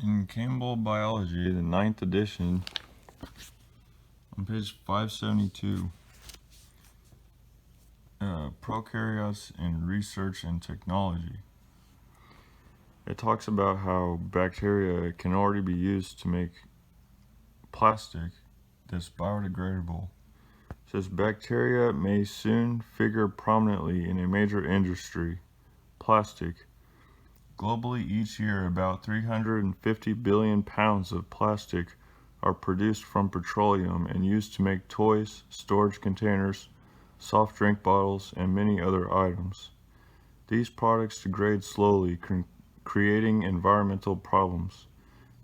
In Campbell Biology, the 9th edition, on page 572, Prokaryotes in Research and Technology. It talks about how bacteria can already be used to make plastic that's biodegradable. It says bacteria may soon figure prominently in a major industry, plastic. Globally, each year, about 350 billion pounds of plastic are produced from petroleum and used to make toys, storage containers, soft drink bottles, and many other items. These products degrade slowly, creating environmental problems.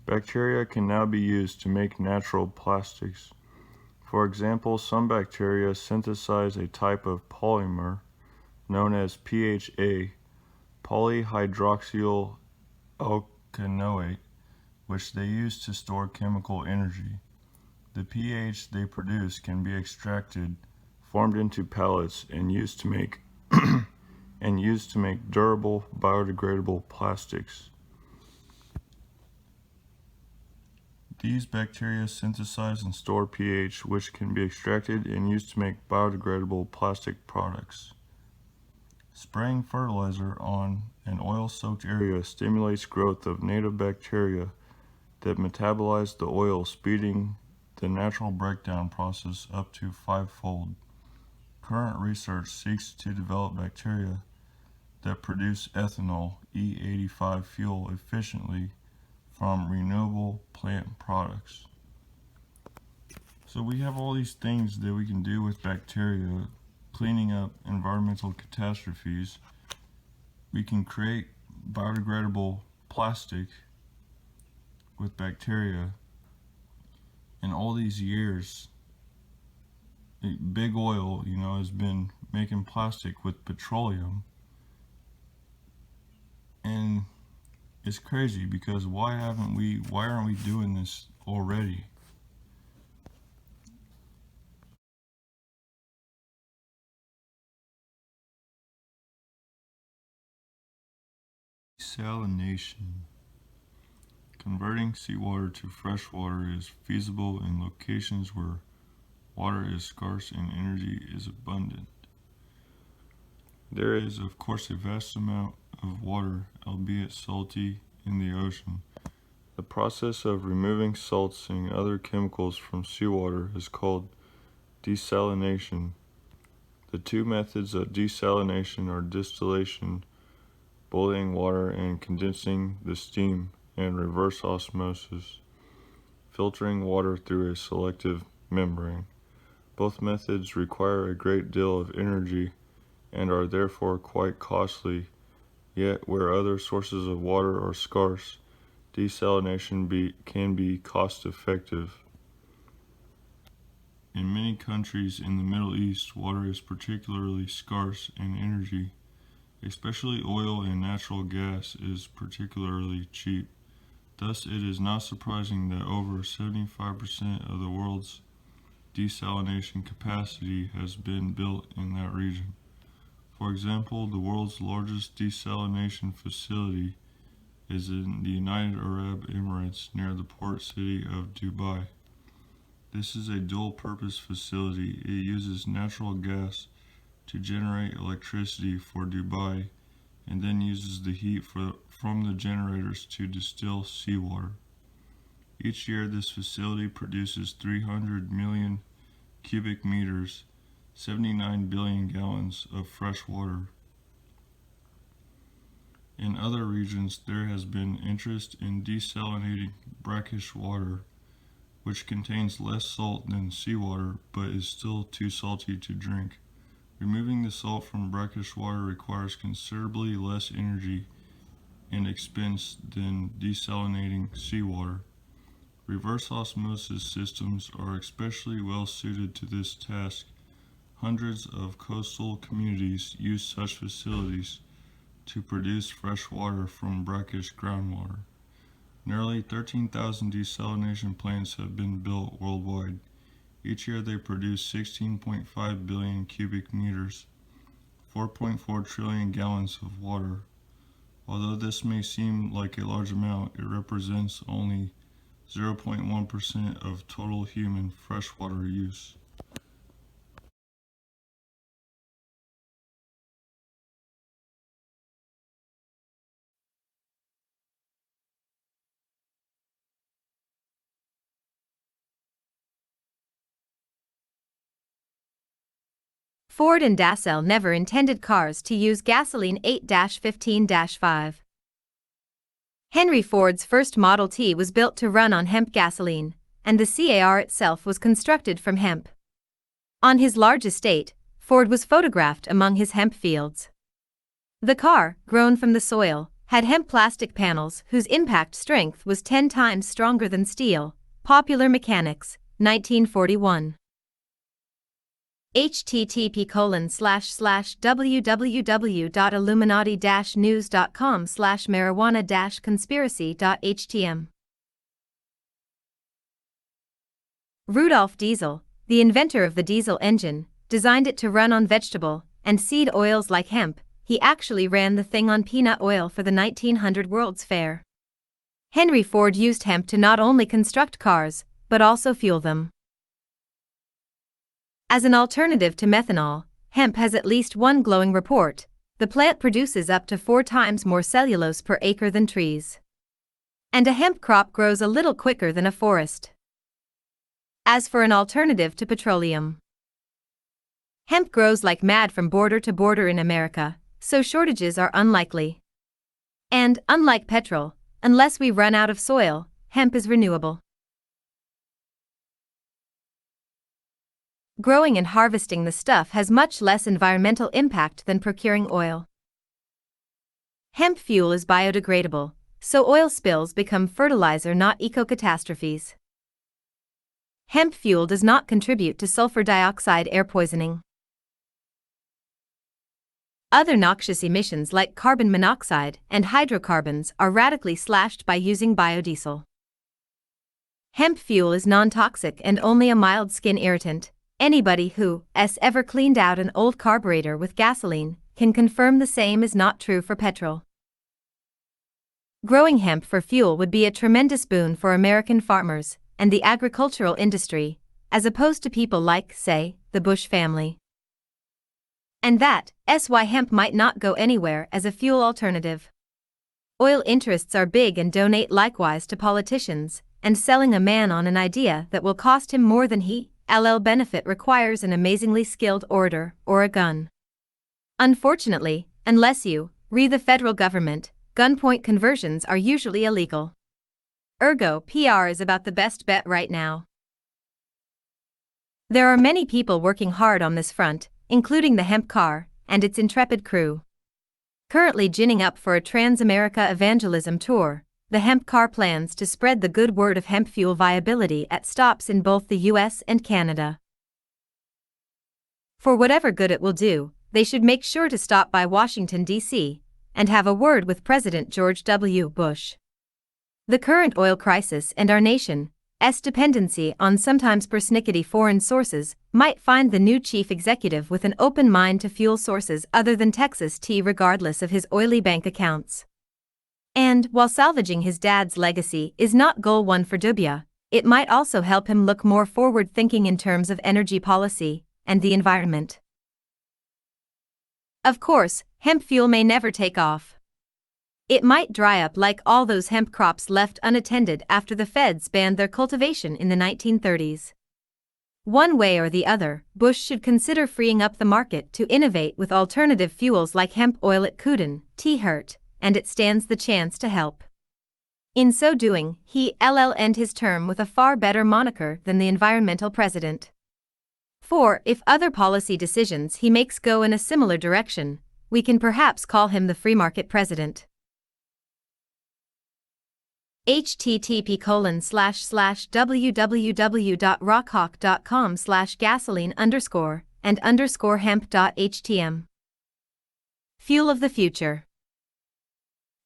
Bacteria can now be used to make natural plastics. For example, some bacteria synthesize a type of polymer known as PHA, polyhydroxyl alkanoate, which they use to store chemical energy. The pH they produce can be extracted, formed into pellets, and used to make durable, biodegradable plastics. These bacteria synthesize and store pH, which can be extracted and used to make biodegradable plastic products. Spraying fertilizer on an oil-soaked area stimulates growth of native bacteria that metabolize the oil, speeding the natural breakdown process up to 5-fold. Current research seeks to develop bacteria that produce ethanol, E85 fuel efficiently from renewable plant products. So we have all these things that we can do with bacteria, cleaning up environmental catastrophes. We can create biodegradable plastic with bacteria. In all these years, big oil, has been making plastic with petroleum. And it's crazy because why aren't we doing this already? Desalination. Converting seawater to fresh water is feasible in locations where water is scarce and energy is abundant. There is, of course, a vast amount of water, albeit salty, in the ocean. The process of removing salts and other chemicals from seawater is called desalination. The two methods of desalination are distillation, boiling water and condensing the steam, and reverse osmosis, filtering water through a selective membrane. Both methods require a great deal of energy and are therefore quite costly, yet where other sources of water are scarce, desalination can be cost-effective. In many countries in the Middle East, water is particularly scarce and energy, especially oil and natural gas, is particularly cheap. Thus, it is not surprising that over 75% of the world's desalination capacity has been built in that region. For example, the world's largest desalination facility is in the United Arab Emirates near the port city of Dubai. This is a dual-purpose facility. It uses natural gas to generate electricity for Dubai and then uses the heat from the generators to distill seawater. Each year, this facility produces 300 million cubic meters, 79 billion gallons of fresh water. In other regions, there has been interest in desalinating brackish water, which contains less salt than seawater but is still too salty to drink. Removing the salt from brackish water requires considerably less energy and expense than desalinating seawater. Reverse osmosis systems are especially well suited to this task. Hundreds of coastal communities use such facilities to produce fresh water from brackish groundwater. Nearly 13,000 desalination plants have been built worldwide. Each year they produce 16.5 billion cubic meters, 4.4 trillion gallons of water. Although this may seem like a large amount, it represents only 0.1% of total human freshwater use. Ford and Dassel never intended cars to use gasoline. 8-15-5. Henry Ford's first Model T was built to run on hemp gasoline, and the car itself was constructed from hemp. On his large estate, Ford was photographed among his hemp fields. The car, grown from the soil, had hemp plastic panels whose impact strength was 10 times stronger than steel. Popular Mechanics, 1941. http://www.illuminati-news.com/marijuana-conspiracy.htm. Rudolf Diesel, the inventor of the diesel engine, designed it to run on vegetable and seed oils like hemp. He actually ran the thing on peanut oil for the 1900 World's Fair. Henry Ford used hemp to not only construct cars, but also fuel them. As an alternative to methanol, hemp has at least one glowing report. The plant produces up to 4 times more cellulose per acre than trees. And a hemp crop grows a little quicker than a forest. As for an alternative to petroleum, hemp grows like mad from border to border in America, so shortages are unlikely. And, unlike petrol, unless we run out of soil, hemp is renewable. Growing and harvesting the stuff has much less environmental impact than procuring oil. Hemp fuel is biodegradable, so oil spills become fertilizer, not eco-catastrophes. Hemp fuel does not contribute to sulfur dioxide air poisoning. Other noxious emissions like carbon monoxide and hydrocarbons are radically slashed by using biodiesel. Hemp fuel is non-toxic and only a mild skin irritant. Anybody who has ever cleaned out an old carburetor with gasoline can confirm the same is not true for petrol. Growing hemp for fuel would be a tremendous boon for American farmers and the agricultural industry, as opposed to people like, say, the Bush family. And that's why hemp might not go anywhere as a fuel alternative. Oil interests are big and donate likewise to politicians, and selling a man on an idea that will cost him more than he benefit requires an amazingly skilled orator or a gun. Unfortunately, unless you read the federal government, gunpoint conversions are usually illegal. Ergo, PR is about the best bet right now. There are many people working hard on this front, including the hemp car and its intrepid crew. Currently ginning up for a Trans-America evangelism tour, the hemp car plans to spread the good word of hemp fuel viability at stops in both the US and Canada. For whatever good it will do, they should make sure to stop by Washington, D.C., and have a word with President George W. Bush. The current oil crisis and our nation's dependency on sometimes persnickety foreign sources might find the new chief executive with an open mind to fuel sources other than Texas tea regardless of his oily bank accounts. And, while salvaging his dad's legacy is not goal one for W, it might also help him look more forward-thinking in terms of energy policy and the environment. Of course, hemp fuel may never take off. It might dry up like all those hemp crops left unattended after the feds banned their cultivation in the 1930s. One way or the other, Bush should consider freeing up the market to innovate with alternative fuels like hemp oil. It couldn't hurt, and it stands the chance to help. In so doing, he'll end his term with a far better moniker than the environmental president. For, if other policy decisions he makes go in a similar direction, we can perhaps call him the free market president. http://www.rockhawk.com/gasoline_and_hemp.htm. Fuel of the future.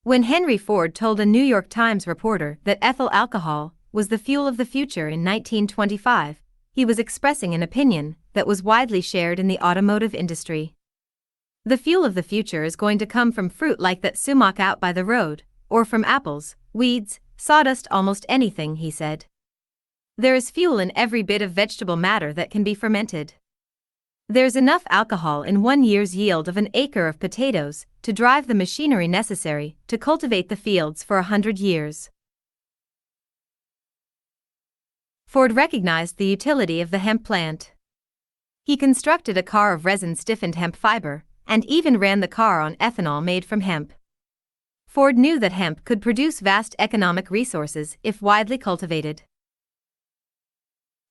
When Henry Ford told a New York Times reporter that ethyl alcohol was the fuel of the future in 1925, he was expressing an opinion that was widely shared in the automotive industry. The fuel of the future is going to come from fruit like that sumac out by the road, or from apples, weeds, sawdust, almost anything, he said. There is fuel in every bit of vegetable matter that can be fermented. There's enough alcohol in 1 year's yield of an acre of potatoes to drive the machinery necessary to cultivate the fields for 100 years. Ford recognized the utility of the hemp plant. He constructed a car of resin-stiffened hemp fiber, and even ran the car on ethanol made from hemp. Ford knew that hemp could produce vast economic resources if widely cultivated.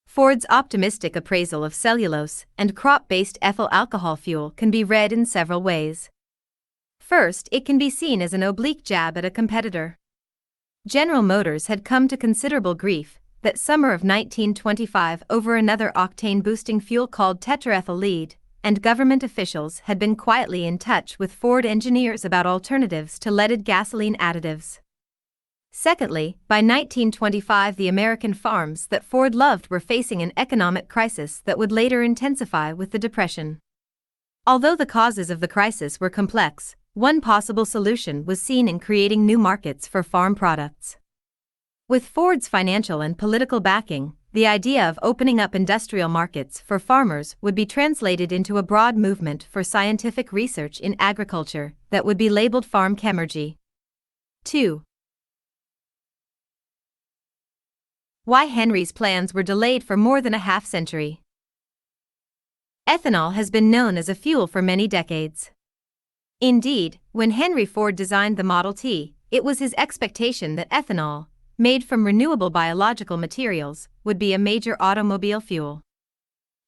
Ford's optimistic appraisal of cellulose and crop-based ethyl alcohol fuel can be read in several ways. First, it can be seen as an oblique jab at a competitor. General Motors had come to considerable grief that summer of 1925 over another octane-boosting fuel called tetraethyl lead, and government officials had been quietly in touch with Ford engineers about alternatives to leaded gasoline additives. Secondly, by 1925 the American farms that Ford loved were facing an economic crisis that would later intensify with the Depression. Although the causes of the crisis were complex, one possible solution was seen in creating new markets for farm products. With Ford's financial and political backing, the idea of opening up industrial markets for farmers would be translated into a broad movement for scientific research in agriculture that would be labeled farm chemergy. 2. Why Henry's plans were delayed for more than a half-century. Ethanol has been known as a fuel for many decades. Indeed, when Henry Ford designed the Model T, it was his expectation that ethanol, made from renewable biological materials, would be a major automobile fuel.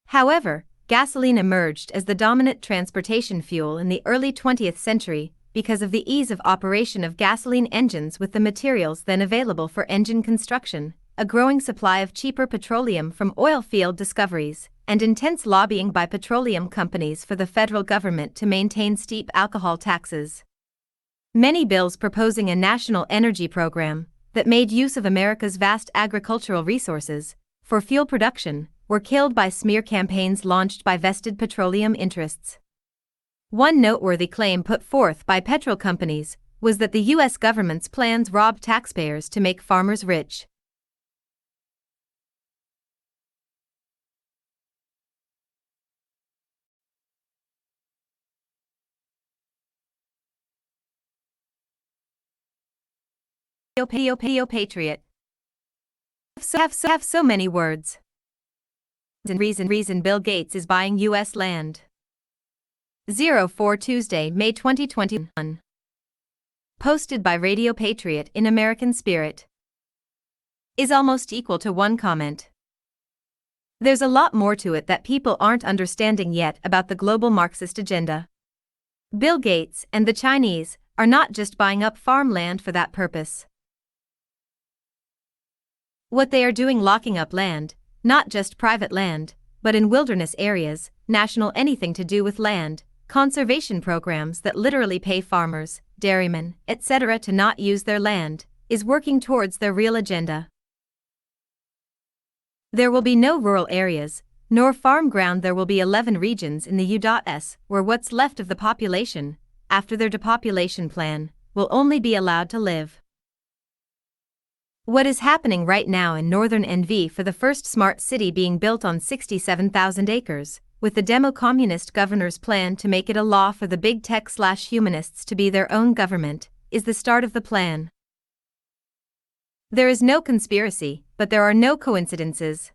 However, gasoline emerged as the dominant transportation fuel in the early 20th century because of the ease of operation of gasoline engines with the materials then available for engine construction, a growing supply of cheaper petroleum from oil field discoveries, and intense lobbying by petroleum companies for the federal government to maintain steep alcohol taxes. Many bills proposing a national energy program that made use of America's vast agricultural resources for fuel production were killed by smear campaigns launched by vested petroleum interests. One noteworthy claim put forth by petrol companies was that the U.S. government's plans robbed taxpayers to make farmers rich. Patriot. Have so many words. Reason Bill Gates is buying U.S. land. 04 Tuesday, May 2021. Posted by Radio Patriot in American Spirit. Is almost equal to one comment. There's a lot more to it that people aren't understanding yet about the global Marxist agenda. Bill Gates and the Chinese are not just buying up farmland for that purpose. What they are doing, locking up land, not just private land, but in wilderness areas, national anything to do with land, conservation programs that literally pay farmers, dairymen, etc. to not use their land, is working towards their real agenda. There will be no rural areas, nor farm ground. There will be 11 regions in the U.S. where what's left of the population, after their depopulation plan, will only be allowed to live. What is happening right now in northern NV for the first smart city being built on 67,000 acres, with the demo-communist governor's plan to make it a law for the big tech/humanists to be their own government, is the start of the plan. There is no conspiracy, but there are no coincidences.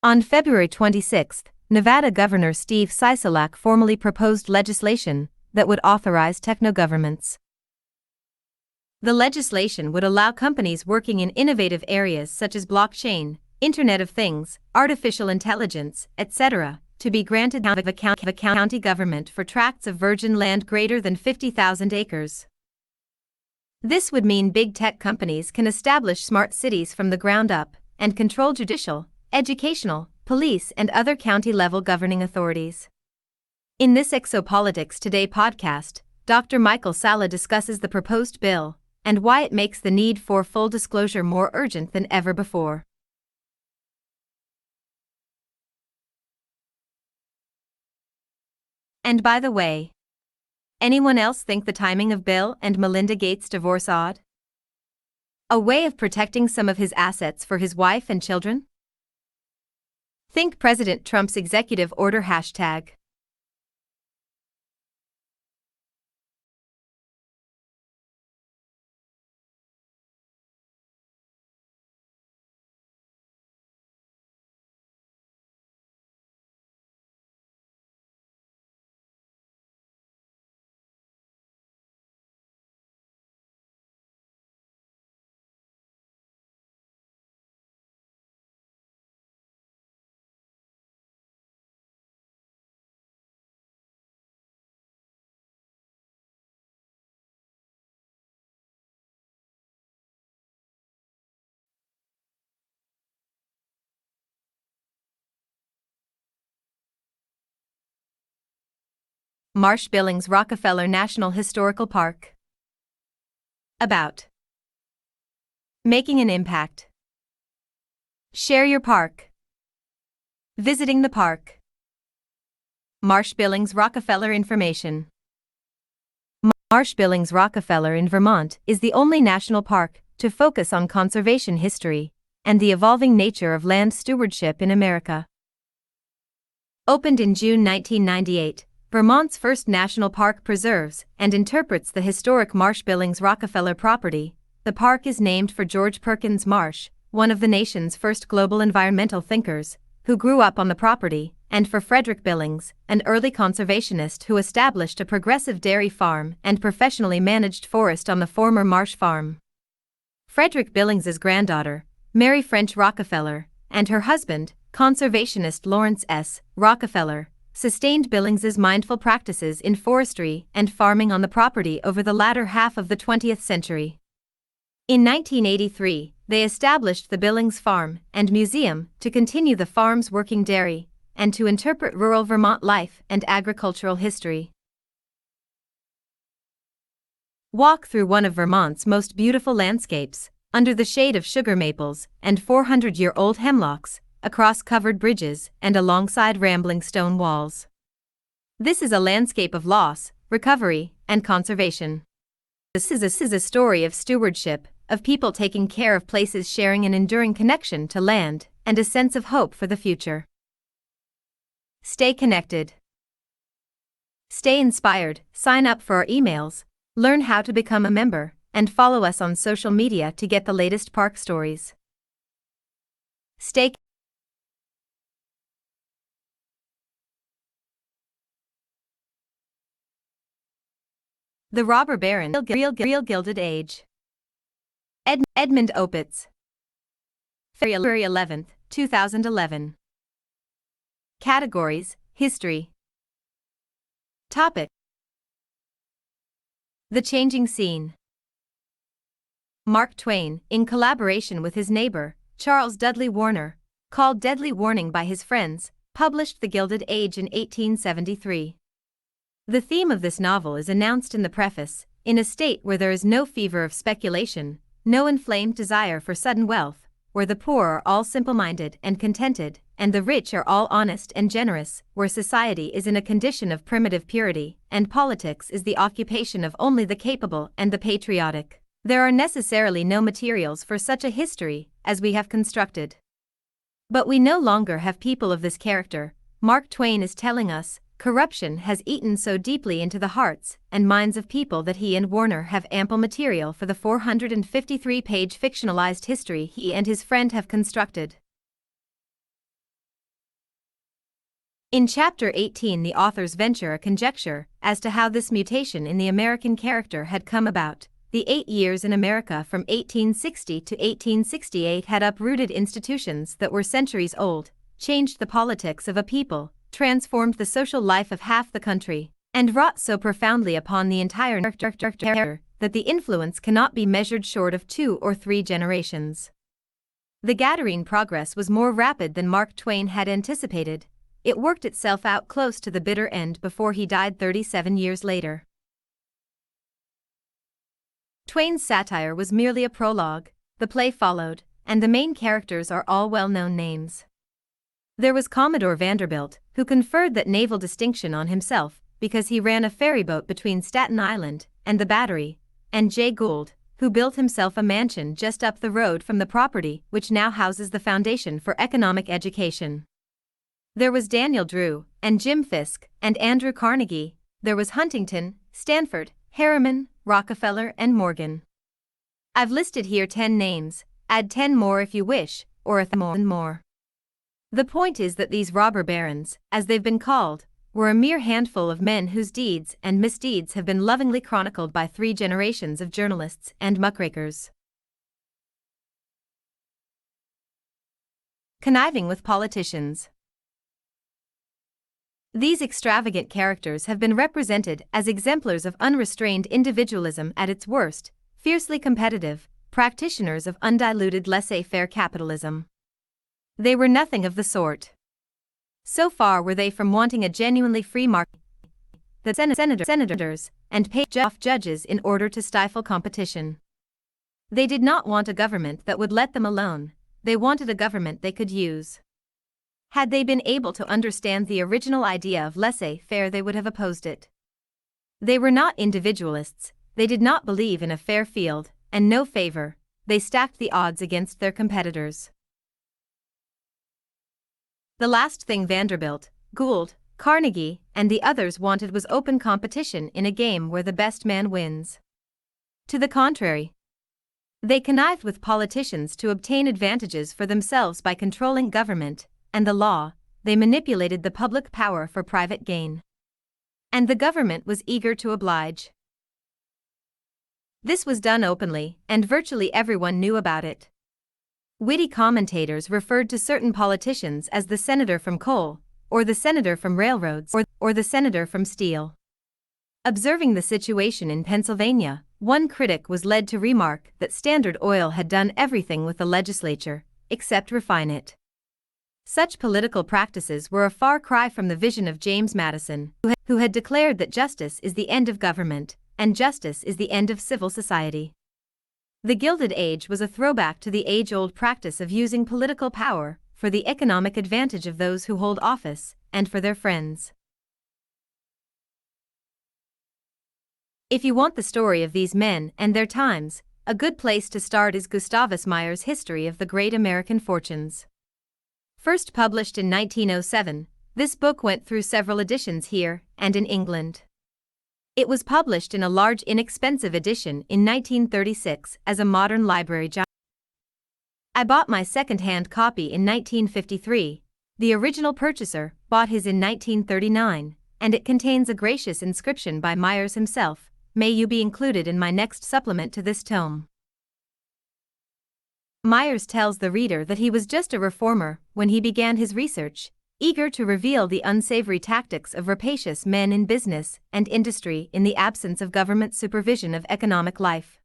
On February 26, Nevada Governor Steve Sisolak formally proposed legislation that would authorize techno-governments. The legislation would allow companies working in innovative areas such as blockchain, Internet of Things, artificial intelligence, etc., to be granted a county government for tracts of virgin land greater than 50,000 acres. This would mean big tech companies can establish smart cities from the ground up and control judicial, educational, police, and other county-level governing authorities. In this Exopolitics Today podcast, Dr. Michael Salla discusses the proposed bill and why it makes the need for full disclosure more urgent than ever before. And by the way, anyone else think the timing of Bill and Melinda Gates' divorce odd? A way of protecting some of his assets for his wife and children? Think President Trump's executive order hashtag. Marsh-Billings Rockefeller National Historical Park. About making an impact. Share your park. Visiting the park. Marsh-Billings Rockefeller information. Marsh-Billings Rockefeller in Vermont is the only national park to focus on conservation history and the evolving nature of land stewardship in America. Opened in June 1998, Vermont's first national park preserves and interprets the historic Marsh-Billings Rockefeller property. The park is named for George Perkins Marsh, one of the nation's first global environmental thinkers, who grew up on the property, and for Frederick Billings, an early conservationist who established a progressive dairy farm and professionally managed forest on the former Marsh Farm. Frederick Billings's granddaughter, Mary French Rockefeller, and her husband, conservationist Lawrence S. Rockefeller, sustained Billings's mindful practices in forestry and farming on the property over the latter half of the 20th century. In 1983, they established the Billings Farm and Museum to continue the farm's working dairy and to interpret rural Vermont life and agricultural history. Walk through one of Vermont's most beautiful landscapes, under the shade of sugar maples and 400-year-old hemlocks, across covered bridges and alongside rambling stone walls. This is a landscape of loss, recovery, and conservation. This is a story of stewardship, of people taking care of places, sharing an enduring connection to land, and a sense of hope for the future. Stay connected. Stay inspired, sign up for our emails, learn how to become a member, and follow us on social media to get the latest park stories. Stay The Robber Baron, Real Gilded Age. Edmund Opitz. February 11, 2011. Categories: History. Topic: The Changing Scene. Mark Twain, in collaboration with his neighbor, Charles Dudley Warner, called Deadly Warning by his friends, published The Gilded Age in 1873. The theme of this novel is announced in the preface: in a state where there is no fever of speculation, no inflamed desire for sudden wealth, where the poor are all simple-minded and contented, and the rich are all honest and generous, where society is in a condition of primitive purity, and politics is the occupation of only the capable and the patriotic, there are necessarily no materials for such a history as we have constructed. But we no longer have people of this character. Mark Twain is telling us, corruption has eaten so deeply into the hearts and minds of people that he and Warner have ample material for the 453-page fictionalized history he and his friend have constructed. In Chapter 18, the authors venture a conjecture as to how this mutation in the American character had come about. The 8 years in America from 1860 to 1868 had uprooted institutions that were centuries old, changed the politics of a people, transformed the social life of half the country, and wrought so profoundly upon the entire character that the influence cannot be measured short of 2 or 3 generations. The Gadarene progress was more rapid than Mark Twain had anticipated. It worked itself out close to the bitter end before he died 37 years later. Twain's satire was merely a prologue, the play followed, and the main characters are all well-known names. There was Commodore Vanderbilt, who conferred that naval distinction on himself, because he ran a ferry boat between Staten Island and the Battery, and Jay Gould, who built himself a mansion just up the road from the property which now houses the Foundation for Economic Education. There was Daniel Drew, and Jim Fisk, and Andrew Carnegie. There was Huntington, Stanford, Harriman, Rockefeller, and Morgan. I've listed here 10 names, add 10 more if you wish, or a thousand more. The point is that these robber barons, as they've been called, were a mere handful of men whose deeds and misdeeds have been lovingly chronicled by 3 generations of journalists and muckrakers. Conniving with politicians. These extravagant characters have been represented as exemplars of unrestrained individualism at its worst, fiercely competitive, practitioners of undiluted laissez-faire capitalism. They were nothing of the sort. So far were they from wanting a genuinely free market that senators and paid off judges in order to stifle competition. They did not want a government that would let them alone, they wanted a government they could use. Had they been able to understand the original idea of laissez-faire, they would have opposed it. They were not individualists, they did not believe in a fair field and no favor, they stacked the odds against their competitors. The last thing Vanderbilt, Gould, Carnegie, and the others wanted was open competition in a game where the best man wins. To the contrary, they connived with politicians to obtain advantages for themselves by controlling government and the law. They manipulated the public power for private gain. And the government was eager to oblige. This was done openly, and virtually everyone knew about it. Witty commentators referred to certain politicians as the senator from coal, or the senator from railroads, or the senator from steel. Observing the situation in Pennsylvania, one critic was led to remark that Standard Oil had done everything with the legislature, except refine it. Such political practices were a far cry from the vision of James Madison, who had declared that justice is the end of government, and justice is the end of civil society. The Gilded Age was a throwback to the age-old practice of using political power for the economic advantage of those who hold office and for their friends. If you want the story of these men and their times, a good place to start is Gustavus Meyer's History of the Great American Fortunes. First published in 1907, this book went through several editions here and in England. It was published in a large inexpensive edition in 1936 as a modern library giant. I bought my second-hand copy in 1953, the original purchaser bought his in 1939, and it contains a gracious inscription by Myers himself, "May you be included in my next supplement to this tome." Myers tells the reader that he was just a reformer when he began his research, eager to reveal the unsavory tactics of rapacious men in business and industry in the absence of government supervision of economic life.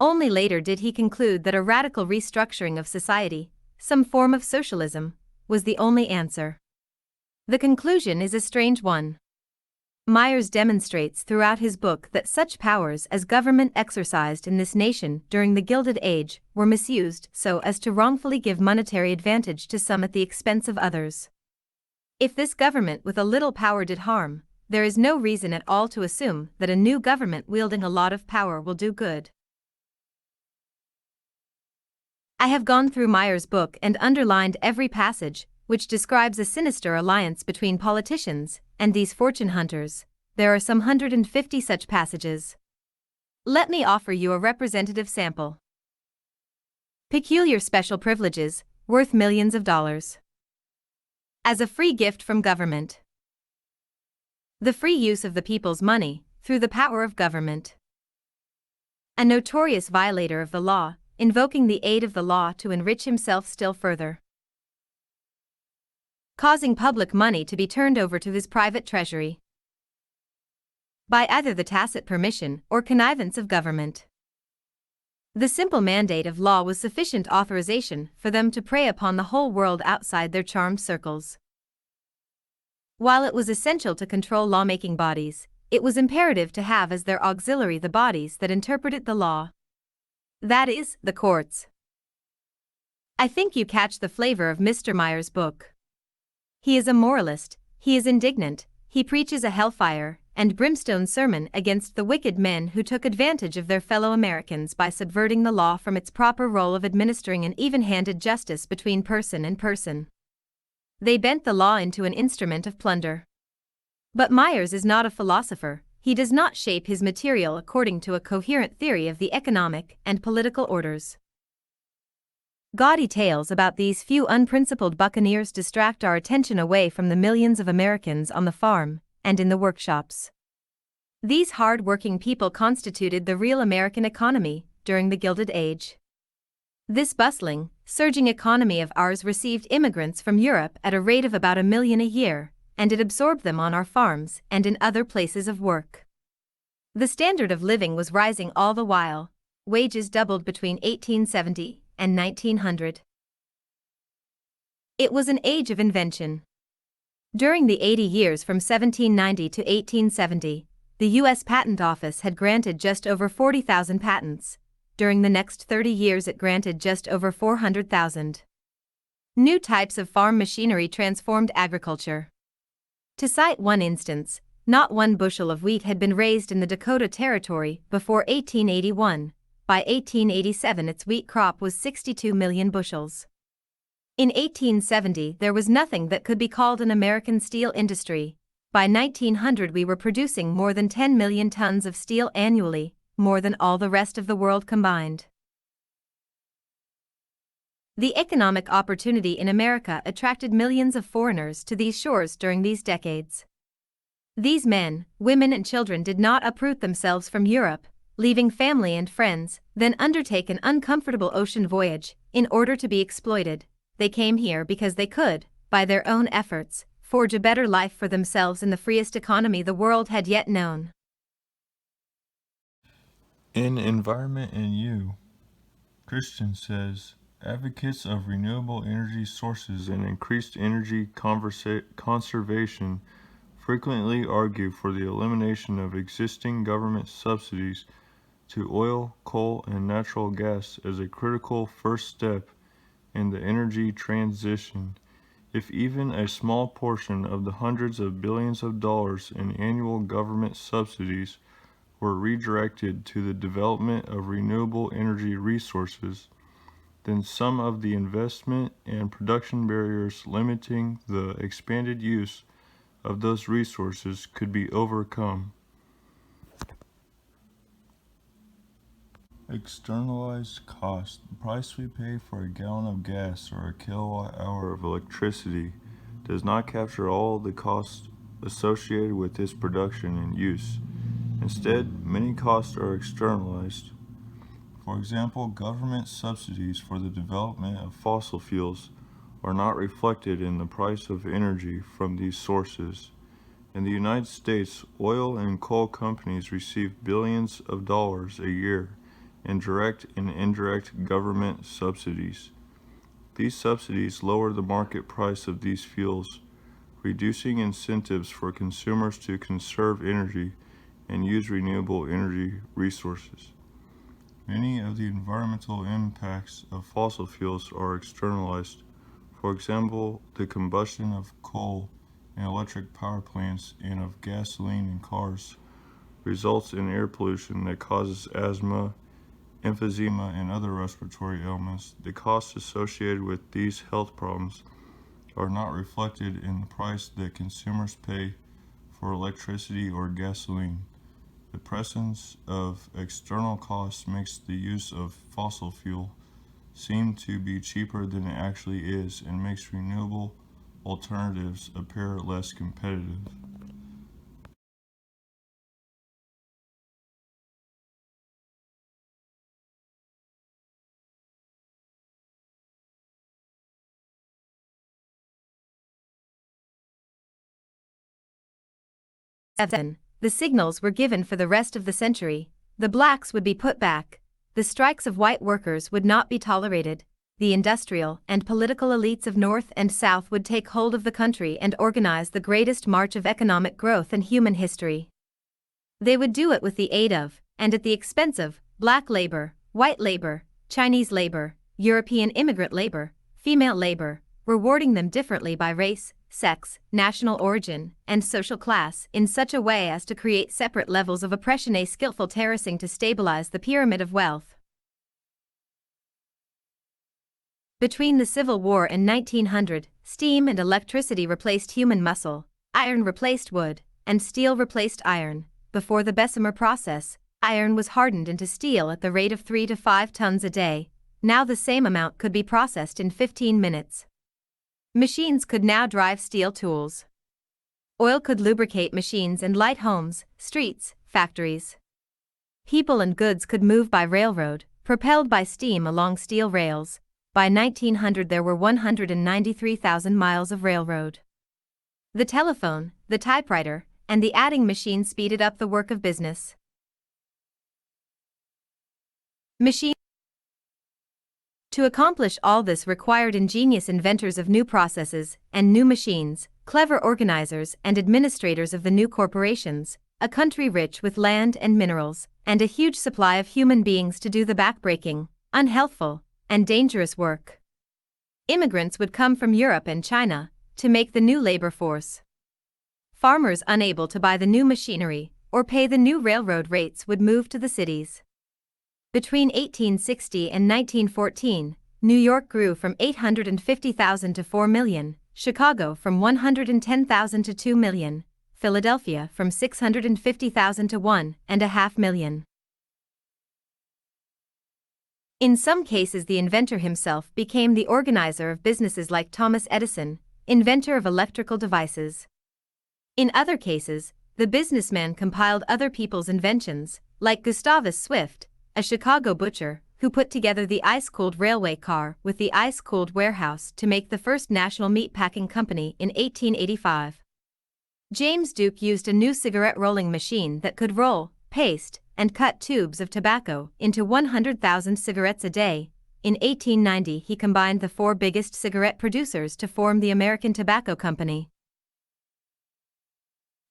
Only later did he conclude that a radical restructuring of society, some form of socialism, was the only answer. The conclusion is a strange one. Myers demonstrates throughout his book that such powers as government exercised in this nation during the Gilded Age were misused so as to wrongfully give monetary advantage to some at the expense of others. If this government with a little power did harm, there is no reason at all to assume that a new government wielding a lot of power will do good. I have gone through Myers' book and underlined every passage which describes a sinister alliance between politicians and these fortune hunters. There are some 150 such passages. Let me offer you a representative sample. Peculiar special privileges, worth millions of dollars. As a free gift from government. The free use of the people's money, through the power of government. A notorious violator of the law, invoking the aid of the law to enrich himself still further. Causing public money to be turned over to his private treasury. By either the tacit permission or connivance of government. The simple mandate of law was sufficient authorization for them to prey upon the whole world outside their charmed circles. While it was essential to control lawmaking bodies, it was imperative to have as their auxiliary the bodies that interpreted the law. That is, the courts. I think you catch the flavor of Mr. Myers' book. He is a moralist, he is indignant, he preaches a hellfire and brimstone sermon against the wicked men who took advantage of their fellow Americans by subverting the law from its proper role of administering an even-handed justice between person and person. They bent the law into an instrument of plunder. But Myers is not a philosopher. He does not shape his material according to a coherent theory of the economic and political orders. Gaudy tales about these few unprincipled buccaneers distract our attention away from the millions of Americans on the farm and in the workshops. These hard-working people constituted the real American economy during the Gilded Age. This bustling, surging economy of ours received immigrants from Europe at a rate of about 1 million a year, and it absorbed them on our farms and in other places of work. The standard of living was rising all the while. Wages doubled between 1870 and 1900. It was an age of invention. During the 80 years from 1790 to 1870, the U.S. Patent Office had granted just over 40,000 patents. During the next 30 years it granted just over 400,000. New types of farm machinery transformed agriculture. To cite one instance, not 1 bushel of wheat had been raised in the Dakota Territory before 1881. By 1887 its wheat crop was 62 million bushels. In 1870 there was nothing that could be called an American steel industry. By 1900 we were producing more than 10 million tons of steel annually, more than all the rest of the world combined. The economic opportunity in America attracted millions of foreigners to these shores during these decades. These men, women and children did not uproot themselves from Europe, leaving family and friends, then undertake an uncomfortable ocean voyage, in order to be exploited. They came here because they could, by their own efforts, forge a better life for themselves in the freest economy the world had yet known. In Environment and You, Christian says, advocates of renewable energy sources and increased energy conservation frequently argue for the elimination of existing government subsidies to oil, coal, and natural gas as a critical first step in the energy transition. If even a small portion of the hundreds of billions of dollars in annual government subsidies were redirected to the development of renewable energy resources, then some of the investment and production barriers limiting the expanded use of those resources could be overcome. Externalized cost. The price we pay for a gallon of gas or a kilowatt hour of electricity does not capture all the costs associated with its production and use. Instead, many costs are externalized. For example, government subsidies for the development of fossil fuels are not reflected in the price of energy from these sources. In the United States, oil and coal companies receive billions of dollars a year in direct and indirect government subsidies. These subsidies lower the market price of these fuels, reducing incentives for consumers to conserve energy and use renewable energy resources. Many of the environmental impacts of fossil fuels are externalized. For example, the combustion of coal in electric power plants and of gasoline in cars results in air pollution that causes asthma, emphysema, and other respiratory ailments. The costs associated with these health problems are not reflected in the price that consumers pay for electricity or gasoline. The presence of external costs makes the use of fossil fuel seem to be cheaper than it actually is and makes renewable alternatives appear less competitive. The signals were given for the rest of the century. The blacks would be put back. The strikes of white workers would not be tolerated. The industrial and political elites of North and South would take hold of the country and organize the greatest march of economic growth in human history. They would do it with the aid of, and at the expense of, black labor, white labor, Chinese labor, European immigrant labor, female labor, rewarding them differently by race, sex, national origin, and social class in such a way as to create separate levels of oppression, a skillful terracing to stabilize the pyramid of wealth. Between the Civil War and 1900, steam and electricity replaced human muscle, iron replaced wood, and steel replaced iron. Before the Bessemer process, iron was hardened into steel at the rate of 3 to 5 tons a day. Now the same amount could be processed in 15 minutes. Machines could now drive steel tools. Oil could lubricate machines and light homes, streets, factories. People and goods could move by railroad, propelled by steam along steel rails. By 1900 there were 193,000 miles of railroad. The telephone, the typewriter, and the adding machine speeded up the work of business. To accomplish all this required ingenious inventors of new processes and new machines, clever organizers and administrators of the new corporations, a country rich with land and minerals, and a huge supply of human beings to do the backbreaking, unhealthful, and dangerous work. Immigrants would come from Europe and China to make the new labor force. Farmers unable to buy the new machinery or pay the new railroad rates would move to the cities. Between 1860 and 1914, New York grew from 850,000 to 4 million, Chicago from 110,000 to 2 million, Philadelphia from 650,000 to 1.5 million. In some cases the inventor himself became the organizer of businesses, like Thomas Edison, inventor of electrical devices. In other cases, the businessman compiled other people's inventions, like Gustavus Swift, a Chicago butcher, who put together the ice-cooled railway car with the ice-cooled warehouse to make the first national meat-packing company in 1885. James Duke used a new cigarette rolling machine that could roll, paste, and cut tubes of tobacco into 100,000 cigarettes a day. In 1890 he combined the 4 biggest cigarette producers to form the American Tobacco Company.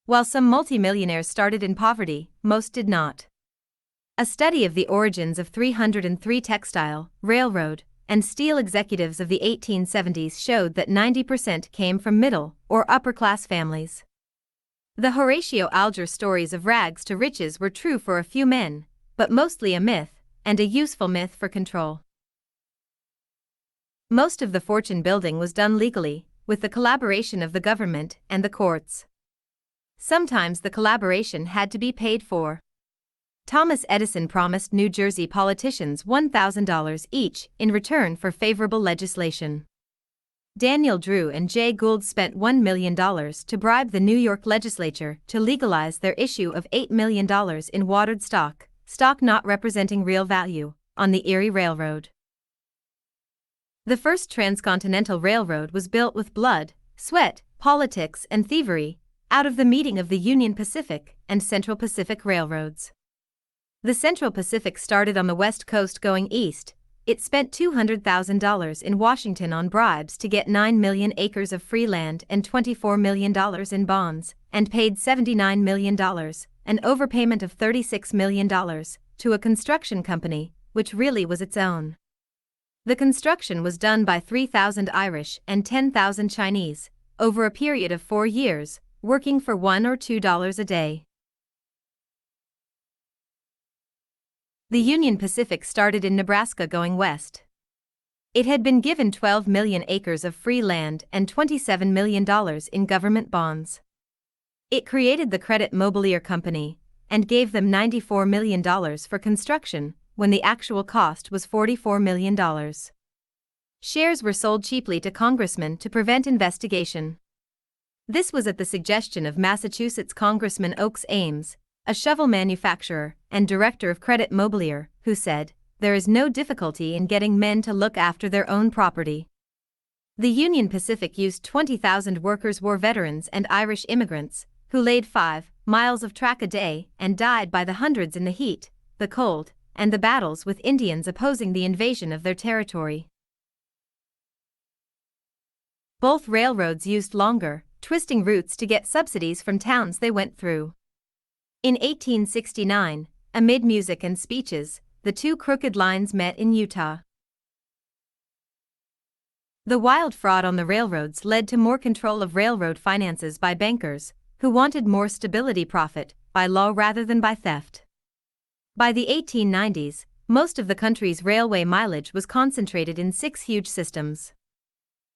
While some multimillionaires started in poverty, most did not. A study of the origins of 303 textile, railroad, and steel executives of the 1870s showed that 90% came from middle or upper-class families. The Horatio Alger stories of rags to riches were true for a few men, but mostly a myth, and a useful myth for control. Most of the fortune building was done legally, with the collaboration of the government and the courts. Sometimes the collaboration had to be paid for. Thomas Edison promised New Jersey politicians $1,000 each in return for favorable legislation. Daniel Drew and Jay Gould spent $1 million to bribe the New York legislature to legalize their issue of $8 million in watered stock, stock not representing real value, on the Erie Railroad. The first transcontinental railroad was built with blood, sweat, politics, and thievery, out of the meeting of the Union Pacific and Central Pacific Railroads. The Central Pacific started on the West Coast going east. It spent $200,000 in Washington on bribes to get 9 million acres of free land and $24 million in bonds, and paid $79 million, an overpayment of $36 million, to a construction company, which really was its own. The construction was done by 3,000 Irish and 10,000 Chinese, over a period of 4 years, working for $1 or $2 a day. The Union Pacific started in Nebraska going west. It had been given 12 million acres of free land and $27 million in government bonds. It created the Credit Mobilier Company and gave them $94 million for construction, when the actual cost was $44 million. Shares were sold cheaply to congressmen to prevent investigation. This was at the suggestion of Massachusetts Congressman Oakes Ames, a shovel manufacturer and director of Credit Mobilier, who said, "There is no difficulty in getting men to look after their own property." The Union Pacific used 20,000 workers, war veterans and Irish immigrants, who laid 5 miles of track a day and died by the hundreds in the heat, the cold, and the battles with Indians opposing the invasion of their territory. Both railroads used longer, twisting routes to get subsidies from towns they went through. In 1869, amid music and speeches, the two crooked lines met in Utah. The wild fraud on the railroads led to more control of railroad finances by bankers, who wanted more stability profit by law rather than by theft. By the 1890s, most of the country's railway mileage was concentrated in 6 huge systems.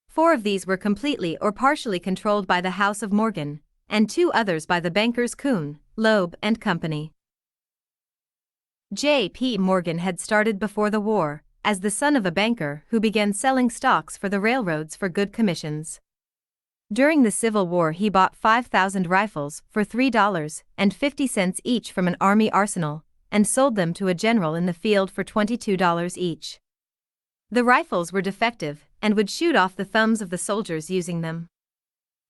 4 of these were completely or partially controlled by the House of Morgan, and 2 others by the bankers Kuhn, Loeb and Company. J.P. Morgan had started before the war, as the son of a banker who began selling stocks for the railroads for good commissions. During the Civil War he bought 5,000 rifles for $3.50 each from an army arsenal, and sold them to a general in the field for $22 each. The rifles were defective, and would shoot off the thumbs of the soldiers using them.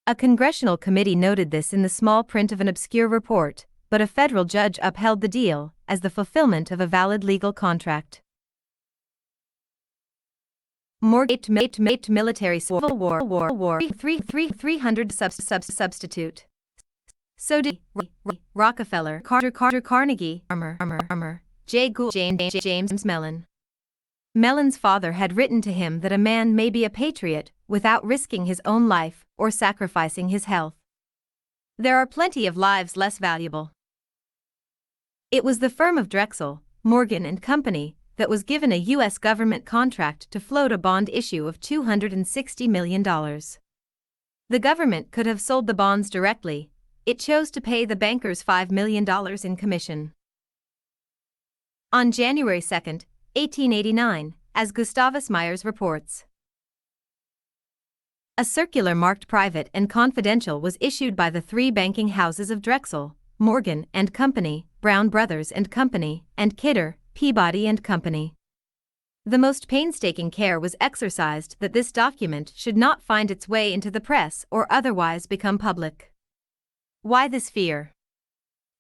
A congressional committee noted this in the small print of an obscure report, but a federal judge upheld the deal as the fulfillment of a valid legal contract. Morgan military Civil War 300 substitute. So did Rockefeller, Carnegie, J. Gould, James Mellon. Mellon's father had written to him that a man may be a patriot without risking his own life or sacrificing his health. There are plenty of lives less valuable. It was the firm of Drexel, Morgan and Company that was given a U.S. government contract to float a bond issue of $260 million. The government could have sold the bonds directly. It chose to pay the bankers $5 million in commission. On January 2, 1889, as Gustavus Myers reports, a circular marked private and confidential was issued by the 3 banking houses of Drexel, Morgan and Company, Brown Brothers and Company, and Kidder, Peabody and Company. The most painstaking care was exercised that this document should not find its way into the press or otherwise become public. Why this fear?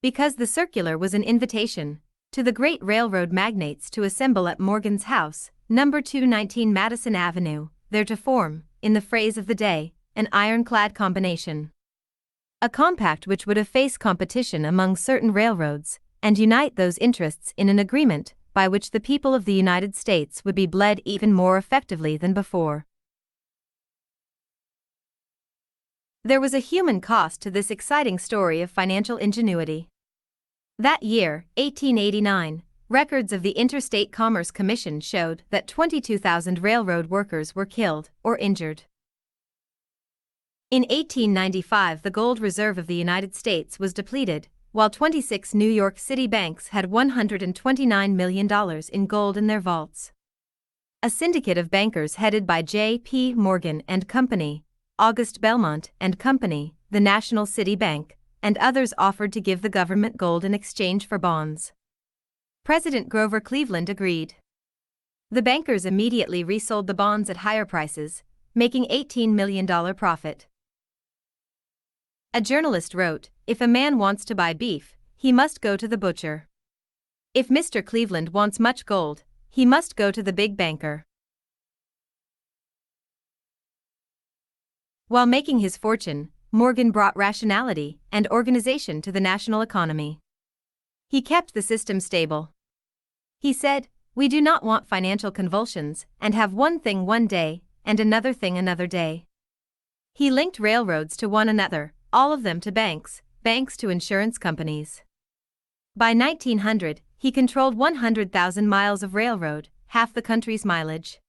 Because the circular was an invitation to the great railroad magnates to assemble at Morgan's house, number 219 Madison Avenue, there to form, in the phrase of the day, an ironclad combination. A compact which would efface competition among certain railroads, and unite those interests in an agreement by which the people of the United States would be bled even more effectively than before. There was a human cost to this exciting story of financial ingenuity. That year, 1889, records of the Interstate Commerce Commission showed that 22,000 railroad workers were killed or injured. In 1895, the gold reserve of the United States was depleted, while 26 New York City banks had $129 million in gold in their vaults. A syndicate of bankers headed by J.P. Morgan and Company, August Belmont and Company, the National City Bank, and others offered to give the government gold in exchange for bonds. President Grover Cleveland agreed. The bankers immediately resold the bonds at higher prices, making $18 million profit. A journalist wrote, "If a man wants to buy beef, he must go to the butcher. If Mr. Cleveland wants much gold, he must go to the big banker." While making his fortune, Morgan brought rationality and organization to the national economy. He kept the system stable. He said, "We do not want financial convulsions and have one thing one day and another thing another day." He linked railroads to one another, all of them to banks, banks to insurance companies. By 1900, he controlled 100,000 miles of railroad, half the country's mileage.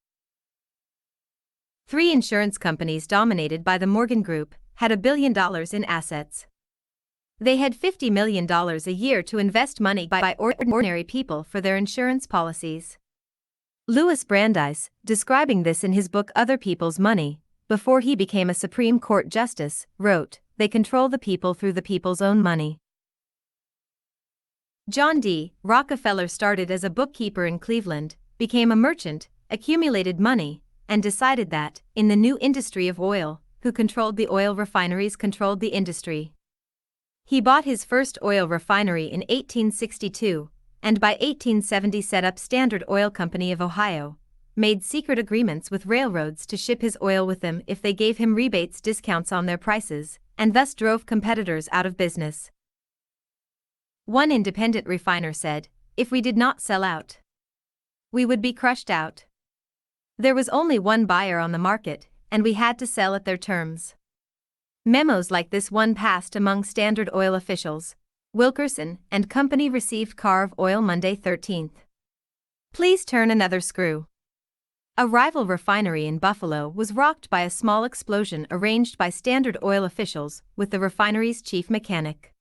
3 insurance companies dominated by the Morgan Group had $1 billion in assets. They had $50 million a year to invest money by ordinary people for their insurance policies. Louis Brandeis, describing this in his book Other People's Money, before he became a Supreme Court justice, wrote, "They control the people through the people's own money." John D. Rockefeller started as a bookkeeper in Cleveland, became a merchant, accumulated money, and decided that, in the new industry of oil, who controlled the oil refineries controlled the industry. He bought his first oil refinery in 1862, and by 1870 set up Standard Oil Company of Ohio, made secret agreements with railroads to ship his oil with them if they gave him rebates discounts on their prices, and thus drove competitors out of business. One independent refiner said, "If we did not sell out, we would be crushed out." There was only one buyer on the market, and we had to sell at their terms. Memos like this one passed among Standard Oil officials. Wilkerson and Company received car of oil Monday 13th. Please turn another screw. A rival refinery in Buffalo was rocked by a small explosion arranged by Standard Oil officials with the refinery's chief mechanic.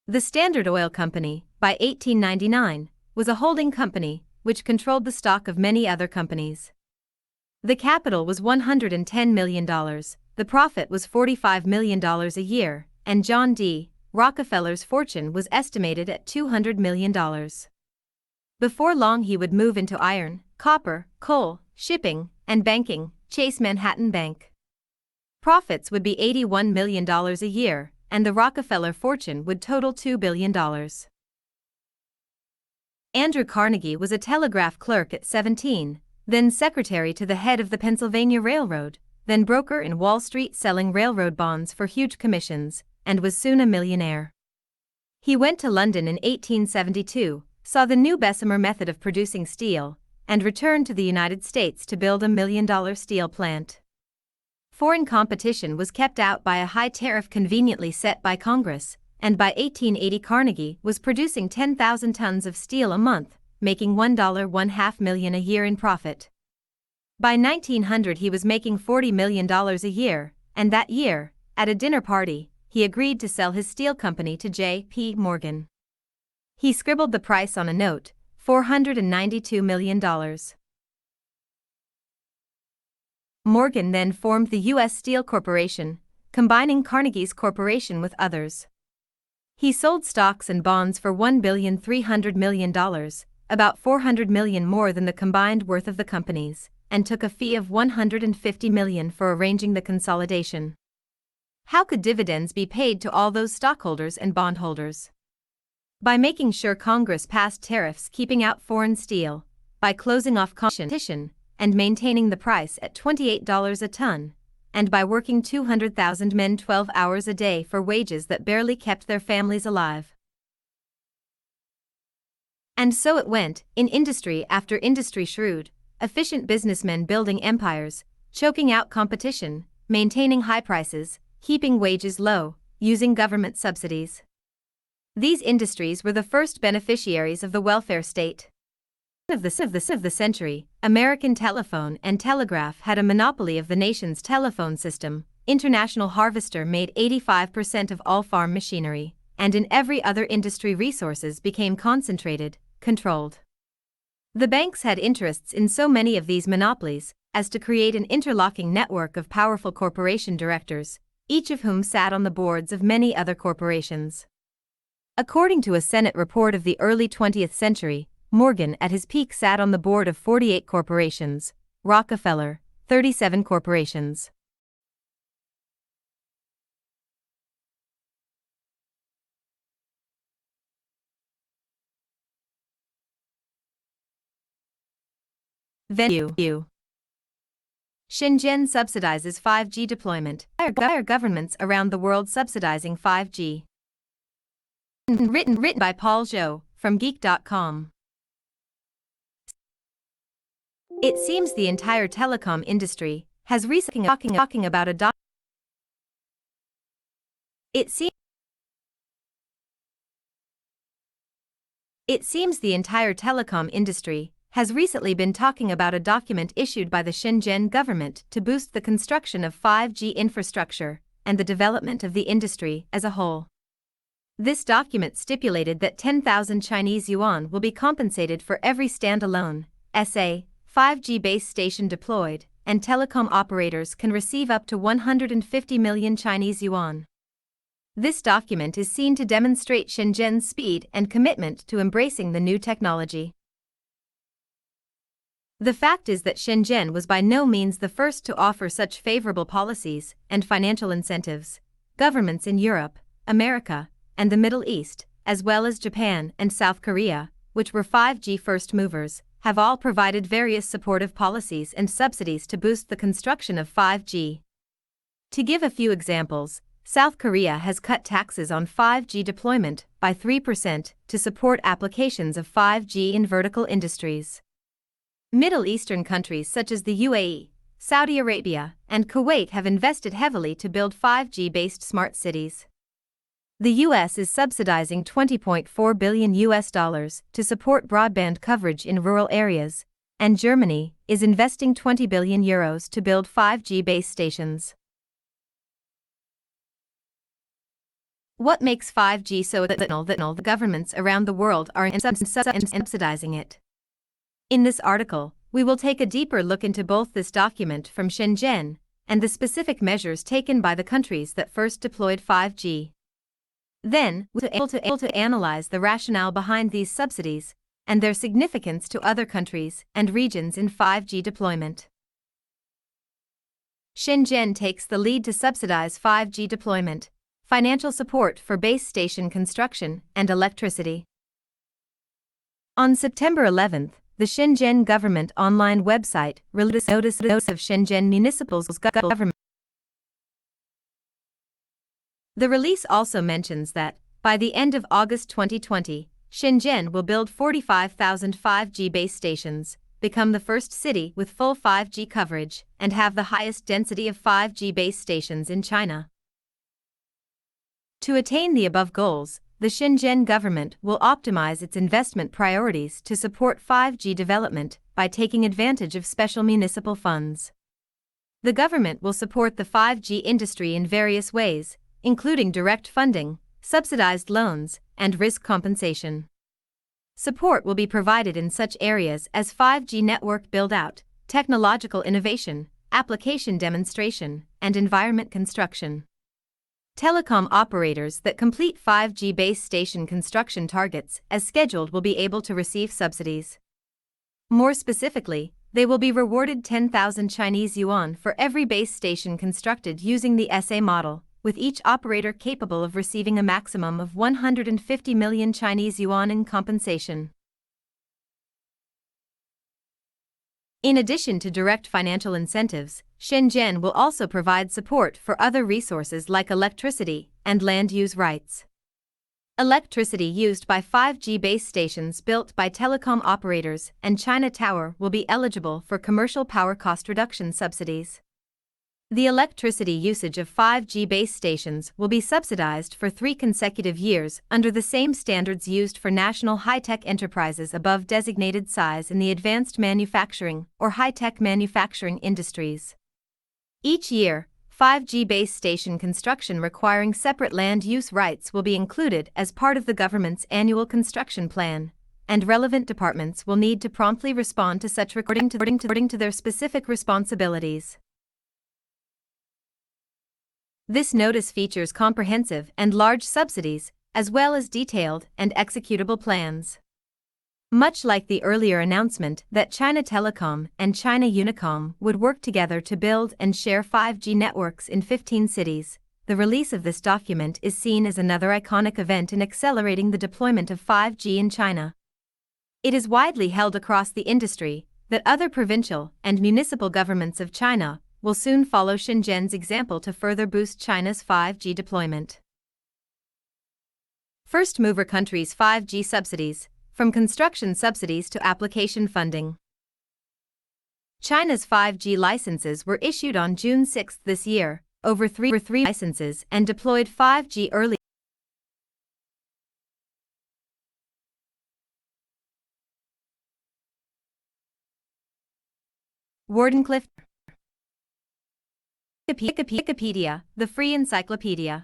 The Standard Oil Company, by 1899, was a holding company which controlled the stock of many other companies. The capital was $110 million, the profit was $45 million a year, and John D. Rockefeller's fortune was estimated at $200 million. Before long he would move into iron, copper, coal, shipping, and banking, Chase Manhattan Bank. Profits would be $81 million a year, and the Rockefeller fortune would total $2 billion. Andrew Carnegie was a telegraph clerk at 17, then secretary to the head of the Pennsylvania Railroad, then broker in Wall Street selling railroad bonds for huge commissions, and was soon a millionaire. He went to London in 1872, saw the new Bessemer method of producing steel, and returned to the United States to build a $1 million steel plant. Foreign competition was kept out by a high tariff conveniently set by Congress, and by 1880 Carnegie was producing 10,000 tons of steel a month, making $1.5 million a year in profit. By 1900 he was making $40 million a year, and that year, at a dinner party, he agreed to sell his steel company to J.P. Morgan. He scribbled the price on a note, $492 million. Morgan then formed the U.S. Steel Corporation, combining Carnegie's corporation with others. He sold stocks and bonds for $1,300 million, about $400 million more than the combined worth of the companies, and took a fee of $150 million for arranging the consolidation. How could dividends be paid to all those stockholders and bondholders? By making sure Congress passed tariffs keeping out foreign steel, by closing off competition, and maintaining the price at $28 a ton, and by working 200,000 men 12 hours a day for wages that barely kept their families alive. And so it went, in industry after industry, shrewd, efficient businessmen building empires, choking out competition, maintaining high prices, keeping wages low, using government subsidies. These industries were the first beneficiaries of the welfare state. Of the century, American Telephone and Telegraph had a monopoly of the nation's telephone system. International Harvester made 85% of all farm machinery, and in every other industry resources became concentrated, controlled. The banks had interests in so many of these monopolies as to create an interlocking network of powerful corporation directors, each of whom sat on the boards of many other corporations. According to a Senate report of the early 20th century, Morgan at his peak sat on the board of 48 corporations, Rockefeller, 37 corporations. Venue. Shenzhen subsidizes 5G deployment. Governments around the world subsidizing 5G. Written by Paul Zhou, from Geek.com. It seems the entire telecom industry has recently talking about a It seems the entire telecom industry has recently been talking about a document issued by the Shenzhen government to boost the construction of 5G infrastructure and the development of the industry as a whole. This document stipulated that 10,000 Chinese yuan will be compensated for every standalone SA 5G base station deployed, and telecom operators can receive up to 150 million Chinese yuan. This document is seen to demonstrate Shenzhen's speed and commitment to embracing the new technology. The fact is that Shenzhen was by no means the first to offer such favorable policies and financial incentives. Governments in Europe, America, and the Middle East, as well as Japan and South Korea, which were 5G first movers, have all provided various supportive policies and subsidies to boost the construction of 5G. To give a few examples, South Korea has cut taxes on 5G deployment by 3% to support applications of 5G in vertical industries. Middle Eastern countries such as the UAE, Saudi Arabia, and Kuwait have invested heavily to build 5G-based smart cities. The US is subsidizing $20.4 billion to support broadband coverage in rural areas, and Germany is investing €20 billion to build 5G base stations. What makes 5G so exceptional that the governments around the world are subsidizing it? In this article, we will take a deeper look into both this document from Shenzhen and the specific measures taken by the countries that first deployed 5G. Then, we'll be able to analyze the rationale behind these subsidies and their significance to other countries and regions in 5G deployment. Shenzhen takes the lead to subsidize 5G deployment, financial support for base station construction, and electricity. On September 11th, the Shenzhen government online website released a notice of Shenzhen Municipal's government. The release also mentions that, by the end of August 2020, Shenzhen will build 45,000 5G base stations, become the first city with full 5G coverage, and have the highest density of 5G base stations in China. To attain the above goals, the Shenzhen government will optimize its investment priorities to support 5G development by taking advantage of special municipal funds. The government will support the 5G industry in various ways, including direct funding, subsidized loans, and risk compensation. Support will be provided in such areas as 5G network build-out, technological innovation, application demonstration, and environment construction. Telecom operators that complete 5G base station construction targets as scheduled will be able to receive subsidies. More specifically, they will be rewarded 10,000 Chinese yuan for every base station constructed using the SA model, with each operator capable of receiving a maximum of 150 million Chinese yuan in compensation. In addition to direct financial incentives, Shenzhen will also provide support for other resources like electricity and land use rights. Electricity used by 5G base stations built by telecom operators and China Tower will be eligible for commercial power cost reduction subsidies. The electricity usage of 5G base stations will be subsidized for 3 consecutive years under the same standards used for national high-tech enterprises above designated size in the advanced manufacturing or high-tech manufacturing industries. Each year, 5G base station construction requiring separate land use rights will be included as part of the government's annual construction plan, and relevant departments will need to promptly respond to such according to their specific responsibilities. This notice features comprehensive and large subsidies, as well as detailed and executable plans. Much like the earlier announcement that China Telecom and China Unicom would work together to build and share 5G networks in 15 cities, the release of this document is seen as another iconic event in accelerating the deployment of 5G in China. It is widely held across the industry that other provincial and municipal governments of China will soon follow Shenzhen's example to further boost China's 5G deployment. First mover countries' 5G subsidies, from construction subsidies to application funding. China's 5G licenses were issued on June 6 this year, over 3 licenses, and deployed 5G early. Wardenclyffe. Wikipedia, the free encyclopedia.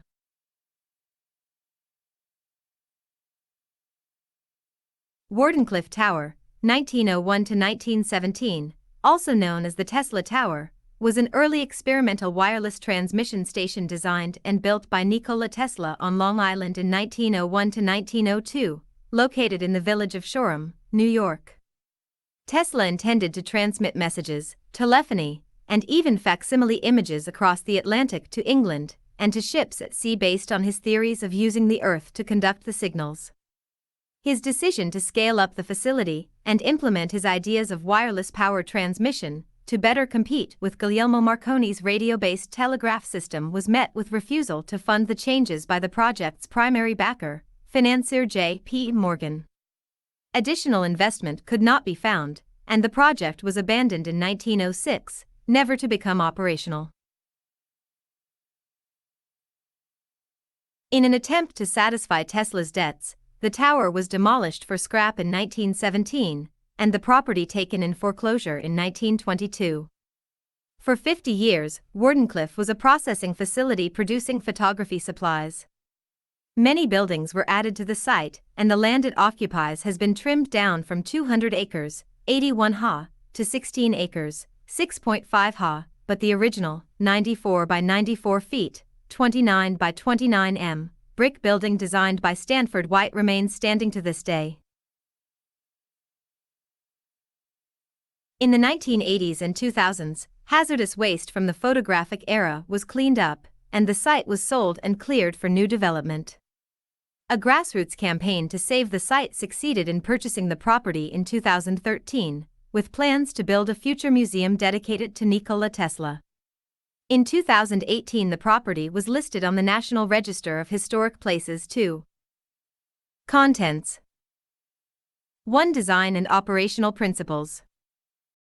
Wardenclyffe Tower, 1901 to 1917, also known as the Tesla Tower, was an early experimental wireless transmission station designed and built by Nikola Tesla on Long Island in 1901 to 1902, located in the village of Shoreham, New York. Tesla intended to transmit messages, telephony, and even facsimile images across the Atlantic to England and to ships at sea based on his theories of using the Earth to conduct the signals. His decision to scale up the facility and implement his ideas of wireless power transmission to better compete with Guglielmo Marconi's radio-based telegraph system was met with refusal to fund the changes by the project's primary backer, financier J.P. Morgan. Additional investment could not be found, and the project was abandoned in 1906, never to become operational. In an attempt to satisfy Tesla's debts, the tower was demolished for scrap in 1917, and the property taken in foreclosure in 1922. For 50 years, Wardenclyffe was a processing facility producing photography supplies. Many buildings were added to the site, and the land it occupies has been trimmed down from 200 acres, 81 ha, to 16 acres, 6.5 ha, but the original, 94 by 94 feet, 29 by 29 m, brick building designed by Stanford White remains standing to this day. In the 1980s and 2000s, hazardous waste from the photographic era was cleaned up, and the site was sold and cleared for new development. A grassroots campaign to save the site succeeded in purchasing the property in 2013, with plans to build a future museum dedicated to Nikola Tesla. In 2018, the property was listed on the National Register of Historic Places too. Contents: 1. Design and operational principles.